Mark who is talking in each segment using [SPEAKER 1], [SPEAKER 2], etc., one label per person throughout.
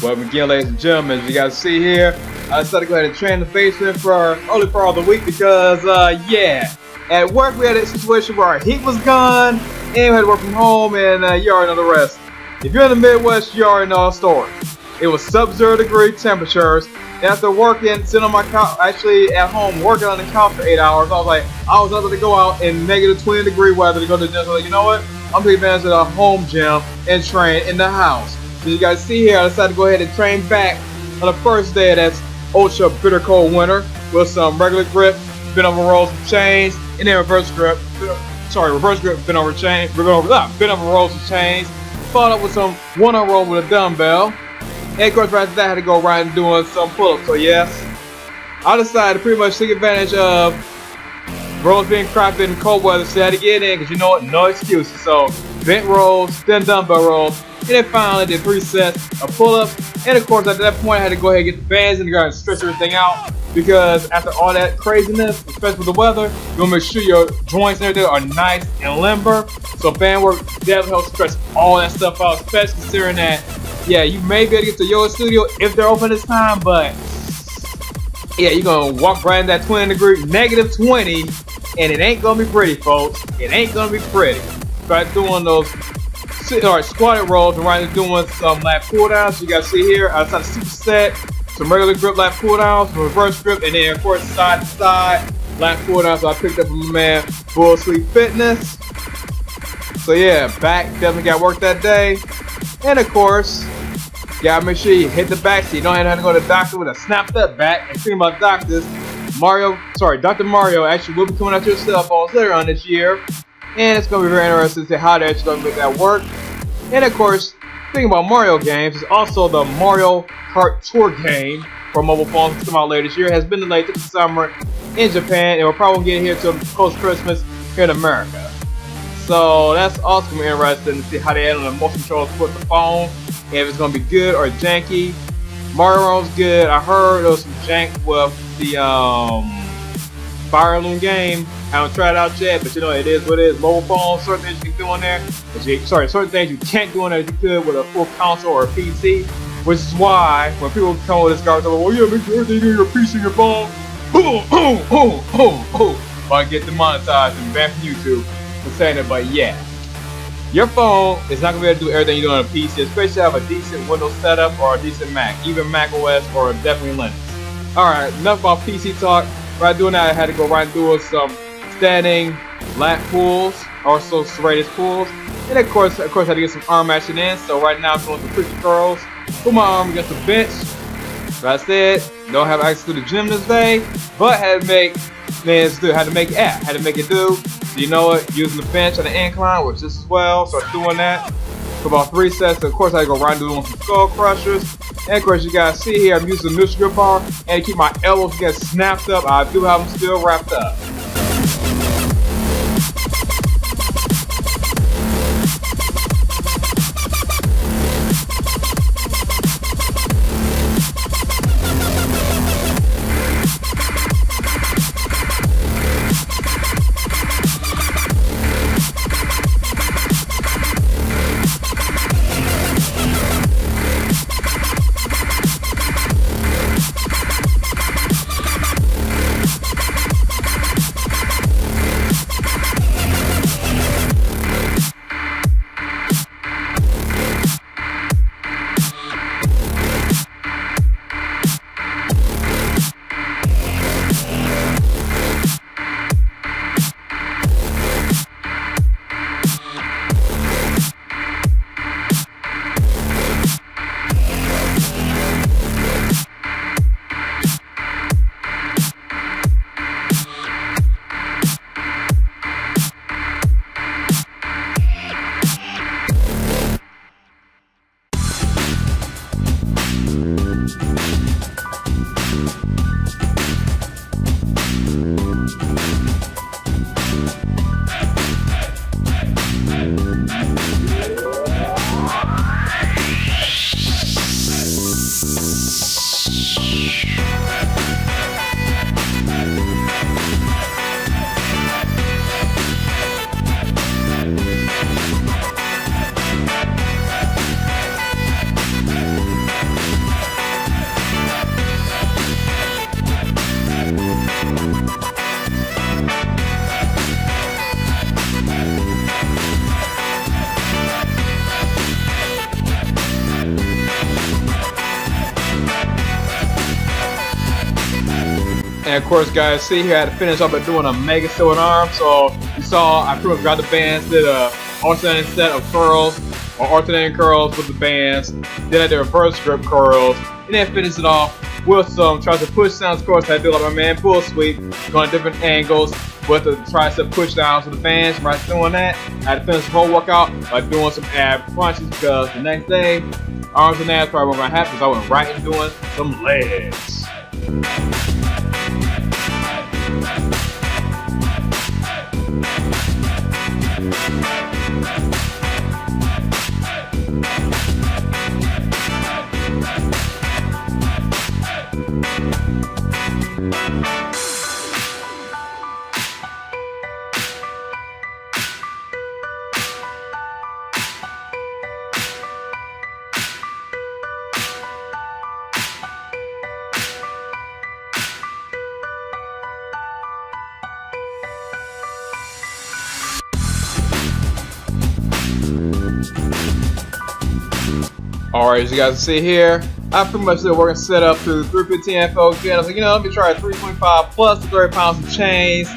[SPEAKER 1] Well, again, ladies and gentlemen, as you guys see here, I decided to go ahead and train the basement for our early part of the week because, yeah, at work we had a situation where our heat was gone and we had to work from home, and you already know the rest. If you're in the Midwest, you already know the story. It was sub-0 degree temperatures. And after working, sitting on my couch, actually at home, working on the couch for 8 hours, I was able to go out in negative 20 degree weather to go to the gym. So, you know what? I'm taking advantage of the home gym and train in the house. As you guys see here, I decided to go ahead and train back on the first day of that ultra bitter cold winter with some regular grip, bent over rolls and chains, and then reverse grip, bent over chains, bent over rolls and chains, followed up with some one-arm roll with a dumbbell. And of course, right after that, I had to go right and doing some pull-ups. So yes, I decided to pretty much take advantage of rolls being crappy in cold weather, so I had to get in because you know what, no excuses. So bent rolls, then dumbbell rolls, and then finally did 3 sets of pull-ups. And of course, at that point, I had to go ahead and get the bands in to go ahead and stretch everything out because after all that craziness, especially with the weather, you want to make sure your joints and everything are nice and limber. So band work definitely helps stretch all that stuff out, especially considering that, yeah, you may be able to get to yoga studio if they're open this time, but yeah, you're gonna walk right in that 20 degree, negative 20, and it ain't gonna be pretty, folks. It ain't gonna be pretty. Try doing those squatted rolls and right doing some lat pull downs. You guys see here, I decided to superset some regular grip lat pull downs, some reverse grip, and then of course side to side lat pull downs. So I picked up from my man Full Sleep Fitness. So yeah, back definitely got work that day. And of course, gotta make sure you hit the back so you don't have to go to the doctor with a snapped up back. And speaking about doctors, Dr. Mario actually will be coming out to your cell phones later on this year. And it's gonna be very interesting to see how they're actually gonna make that work. And of course, thinking about Mario games, is also the Mario Kart Tour game for mobile phones that's come out later this year. It has been delayed to the summer in Japan, and we're probably getting here to post Christmas here in America. So that's also gonna be interesting to see how they add on the motion controls with the phone, and if it's gonna be good or janky. Mario World's good. I heard there was some jank with the Fire Loom game. I haven't tried it out yet, but you know it is what it is. Mobile phone, certain things you can do on there. Certain things you can't do on there that you could with a full console or a PC. Which is why when people come with this garbage, well, yeah, make sure everything in your PC and your phone. I get demonetized and banned from YouTube for saying it, but yeah. Your phone is not going to be able to do everything you do on a PC, especially if you have a decent Windows setup or a decent Mac, even Mac OS or definitely Linux. Alright, enough about PC talk. Right doing that, I had to go right and do some standing lat pulls, also serrated pulls. And of course, I had to get some arm action in. So right now I'm doing some push curls. Put my arm against the bench. That's it. Don't have access to the gym this day, but had to make it do. You know what? Using the bench on the incline, which is as well. So doing that for about 3 sets. So of course, I had to go right and doing some skull crushers. And of course, you guys see here, I'm using the neutral grip bar and to keep my elbows get snapped up. I do have them still wrapped up. And of course, guys, see here I had to finish up by doing a mega silhouette arm. So you saw I pretty much got the bands, did a alternating set of curls or alternating curls with the bands. Then I did reverse grip curls, and then finished it off with some tricep push downs. Of course, I do like my man pull sweep, going different angles with the tricep push downs with the bands. Right, doing that, I had to finish the whole workout by doing some ab crunches because the next day, arms and abs probably weren't gonna happen, so I went right and doing some legs. Alright, as you guys can see here, I pretty much did a working setup to 315 FO again. I was like, you know, let me try 325 plus the 30 pounds of chains.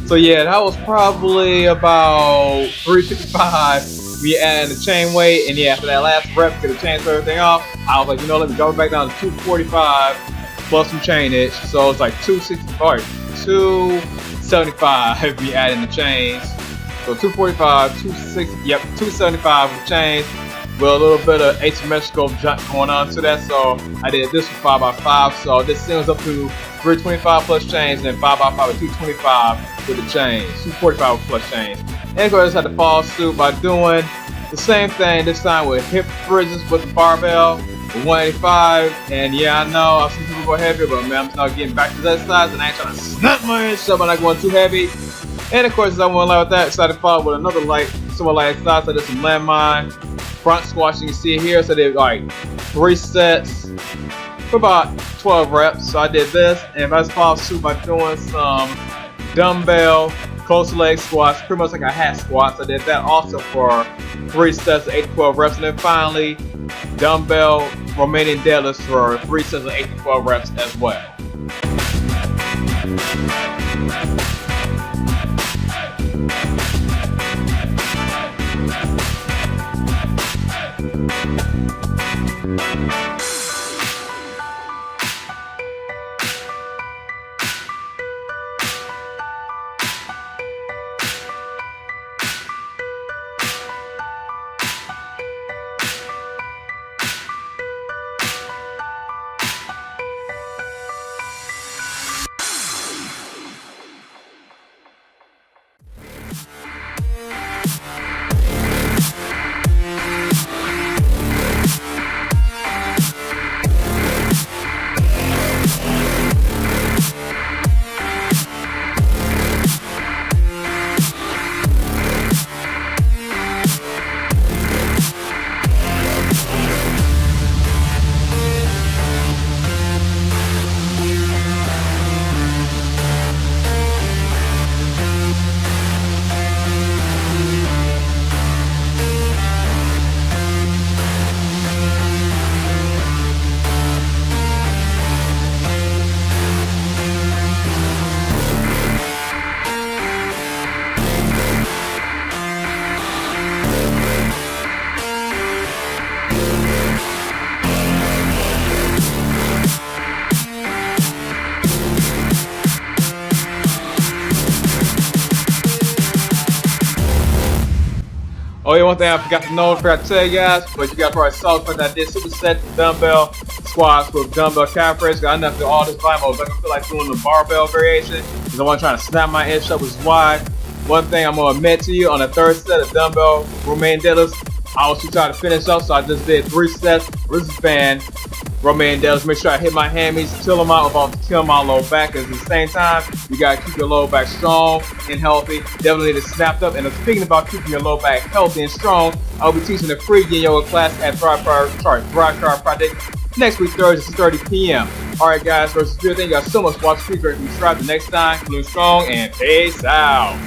[SPEAKER 1] So yeah, that was probably about 355 we added the chain weight, and yeah, after that last rep, could have changed everything off. I was like, you know, let me drop it back down to 245 plus some chainage. So it's like 275 we added in the chains. So 245, 260, yep, 275 with the chains, with a little bit of asymmetrical jump going on to that. So I did this for 5x5. So this sends up to 325 plus chains, and then 5x5 with 225 with the chains, 245 plus chains. And of course, I had to follow suit by doing the same thing this time with hip bridges with the barbell with 185. And yeah, I know I've seen people go heavier, but man, I'm just not getting back to that size, and I ain't trying to snap my inch up by not going too heavy. And of course, as I went light with that, decided to follow with another light, somewhat light exercise. So I did some landmine front squats, you can see here. So I did like 3 sets for about 12 reps. So I did this, and I just followed suit by doing some dumbbell close leg squats, pretty much like a hat squats. I did that also for 3 sets of 8 to 12 reps, and then finally dumbbell Romanian deadlifts for 3 sets of 8 to 12 reps as well. Oh yeah, one thing I forgot to tell you guys, but you guys probably saw the fact that I did superset dumbbell squats with dumbbell calf raises. I didn't have to do all this volume. I was like, I feel like doing the barbell variation because I wasn't trying to snap my inch up, which is why. One thing I'm gonna admit to you, on the 3rd set of dumbbell Romanian deadlifts, I was too tired to finish up, so I just did 3 sets resistance band Romanian deadlifts. Make sure I hit my hammies, chill them out without killing my low back. Because at the same time, you gotta keep your low back strong and healthy. Definitely need it snapped up. And speaking about keeping your low back healthy and strong, I'll be teaching a free yin yoga class at Frag Chiropractic next week, Thursday, 6:30 p.m. Alright guys, versus good. Thank you guys so much for watching. Please subscribe the next time. Feeling strong and peace out.